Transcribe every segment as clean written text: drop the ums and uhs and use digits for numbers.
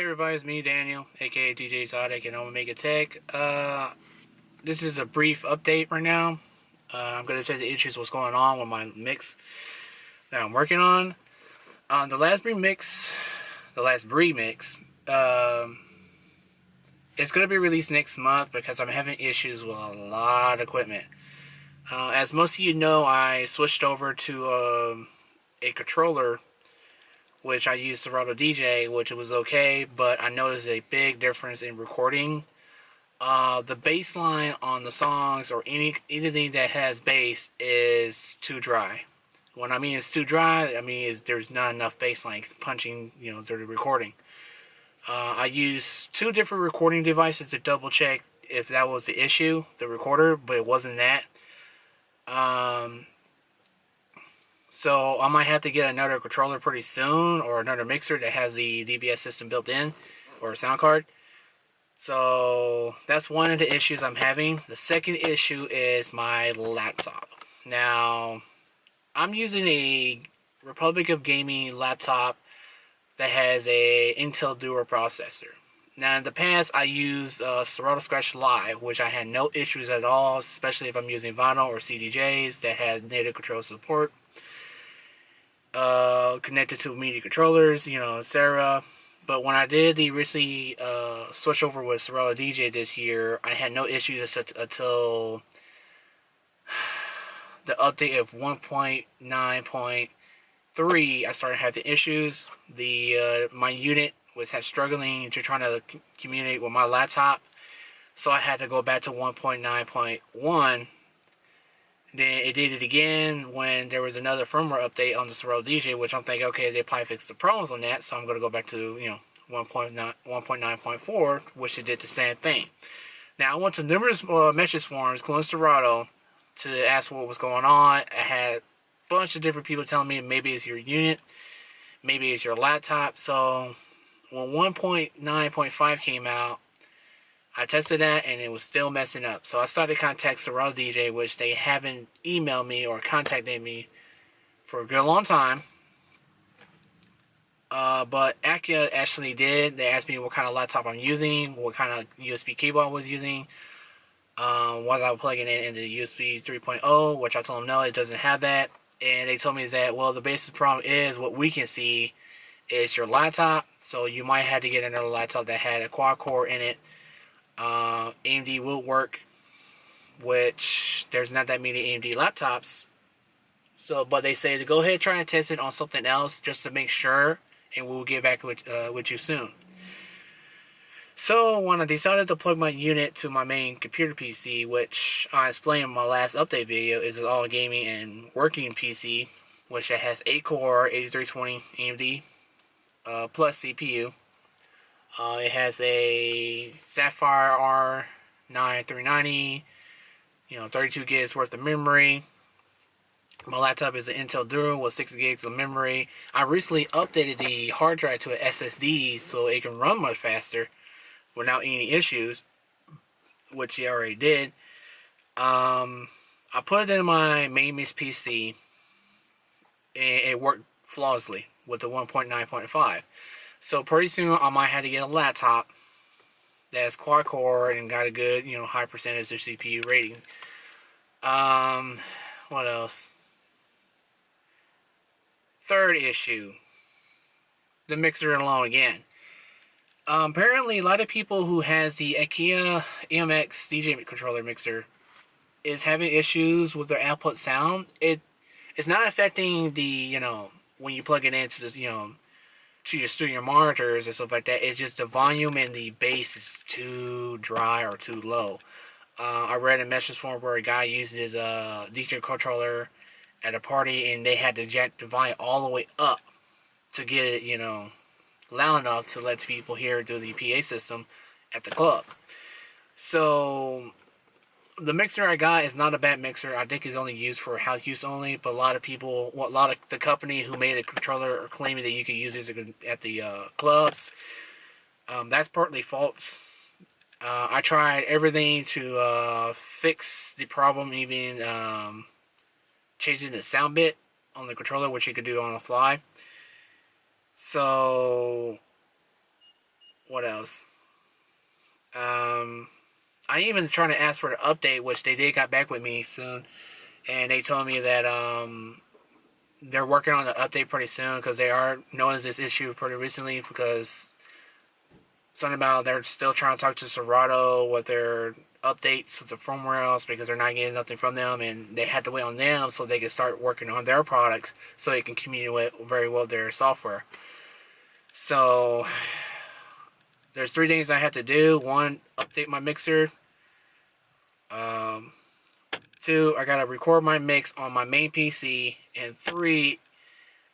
Hey everybody, it's me, Daniel, aka DJ Exotic, and Omega Tech. This is a brief update right now. I'm going to tell the issues what's going on with my mix that I'm working on. The last breed mix, it's going to be released next month because I'm having issues with a lot of equipment. As most of you know, I switched over to a controller which I used Serato DJ, which was okay, but I noticed a big difference in recording. The bass line on the songs or anything that has bass is too dry. When I mean it's too dry, I mean there's not enough bass line punching, through the recording. I used two different recording devices to double check if that was the issue, the recorder, but it wasn't that. So I might have to get another controller pretty soon, or another mixer that has the DBS system built in, or a sound card. So that's one of the issues I'm having. The second issue is my laptop. Now, I'm using a Republic of Gaming laptop that has a Intel Duo processor. Now, in the past, I used Serato Scratch Live, which I had no issues at all, especially if I'm using vinyl or CDJs that had native control support. Connected to media controllers, etc. But when I did the recently switch over with Serato DJ this year, I had no issues until the update of 1.9.3. I started having issues. My unit was struggling to trying to communicate with my laptop, so I had to go back to 1.9.1. Then it did it again when there was another firmware update on the Serato DJ, which I'm thinking, okay, they probably fixed the problems on that, so I'm going to go back to 1.9.4, which it did the same thing. Now I went to numerous message forums, including Serato, to ask what was going on. I had a bunch of different people telling me maybe it's your unit, maybe it's your laptop. So when 1.9.5 came out, I tested that and it was still messing up. So I started contacting Serato DJ, which they haven't emailed me or contacted me for a good long time. But Akia actually did. They asked me what kind of laptop I'm using, what kind of USB cable I was using. Was I plugging it into USB 3.0, which I told them no, it doesn't have that. And they told me that, well, the basic problem is what we can see is your laptop. So you might have to get another laptop that had a quad core in it. AMD will work, which there's not that many AMD laptops. So, but they say to go ahead and try and test it on something else just to make sure, and we'll get back with you soon. So when I decided to plug my unit to my main computer PC, which I explained in my last update video, is an all gaming and working PC, which it has 8-core 8320 AMD plus CPU. It has a Sapphire R9390, 32 gigs worth of memory. My laptop is an Intel Duo with 6 gigs of memory. I recently updated the hard drive to an SSD so it can run much faster without any issues, which it already did. I put it in my main PC and it worked flawlessly with the 1.9.5. So pretty soon I might have to get a laptop that's quad core and got a good, high percentage of CPU rating. What else? Third issue, the mixer alone again. Apparently a lot of people who has the Akia EMX DJ controller mixer is having issues with their output sound. It's not affecting the, when you plug it into the, to your studio monitors and stuff like that. It's just the volume and the bass is too dry or too low. I read a message forum where a guy used his DJ controller at a party and they had to jack the volume all the way up to get it, loud enough to let people hear it through the PA system at the club. So the mixer I got is not a bad mixer. I think it's only used for house use only, but a lot of the company who made the controller are claiming that you can use it at the clubs. That's partly false. I tried everything to fix the problem, even changing the sound bit on the controller, which you could do on the fly. So what else? I even trying to ask for the update, which they did got back with me soon, and they told me that they're working on the update pretty soon because they are noticing this issue pretty recently because something about they're still trying to talk to Serato with their updates of the firmware else because they're not getting nothing from them, and they had to wait on them so they can start working on their products so they can communicate very well with their software. So there's 3 things I have to do. 1, update my mixer. 2, I gotta record my mix on my main PC, and 3,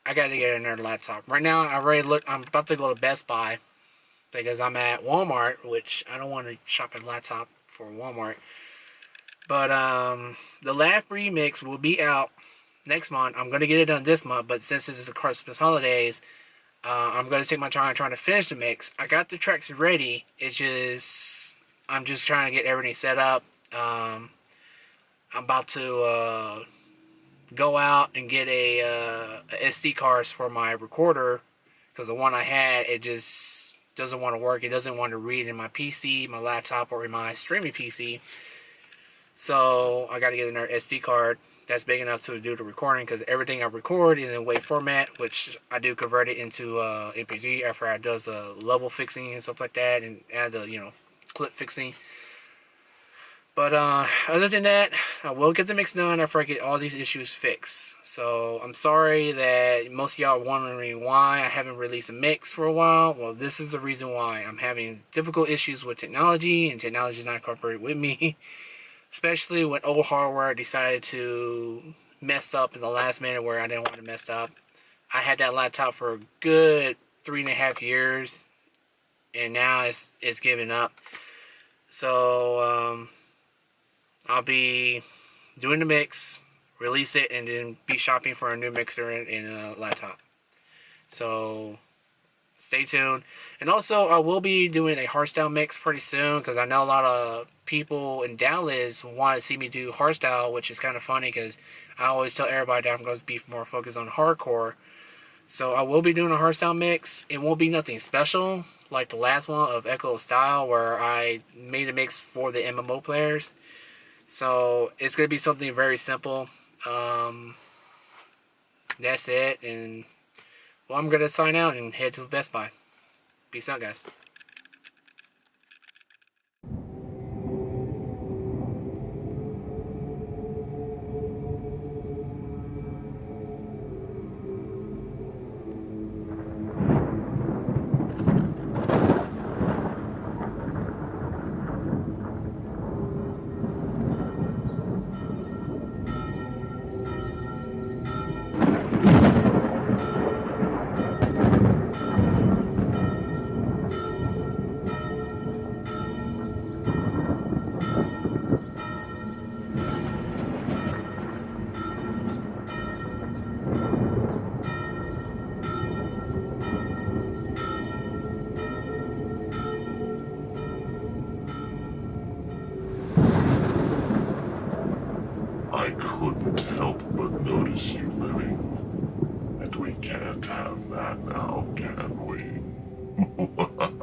I gotta get another laptop. Right now, I'm about to go to Best Buy because I'm at Walmart, which I don't want to shop a laptop for Walmart. But the Lab Remix will be out next month. I'm gonna get it done this month, but since this is the Christmas holidays, I'm gonna take my time trying to finish the mix. I got the tracks ready. I'm just trying to get everything set up. I'm about to go out and get a SD cards for my recorder because the one I had, it just doesn't want to work. It doesn't want to read in my PC, my laptop, or in my streaming PC. So I got to get another SD card that's big enough to do the recording because everything I record is in WAV format, which I do convert it into MP3 after I does level fixing and stuff like that, and add the clip fixing. But other than that, I will get the mix done after I get all these issues fixed. So I'm sorry that most of y'all are wondering why I haven't released a mix for a while. Well, this is the reason why. I'm having difficult issues with technology, and technology is not cooperating with me. Especially when old hardware decided to mess up in the last minute where I didn't want to mess up. I had that laptop for a good 3.5 years, and now it's giving up. So I'll be doing the mix, release it, and then be shopping for a new mixer and a laptop. So stay tuned. And also, I will be doing a hardstyle mix pretty soon because I know a lot of people in Dallas want to see me do hardstyle, which is kind of funny because I always tell everybody that I'm going to be more focused on hardcore. So I will be doing a hardstyle mix. It won't be nothing special like the last one of Echo Style where I made a mix for the MMO players. So it's going to be something very simple. That's it. And well, I'm going to sign out and head to Best Buy. Peace out, guys. I couldn't help but notice you living. And we can't have that now, can we? Bye.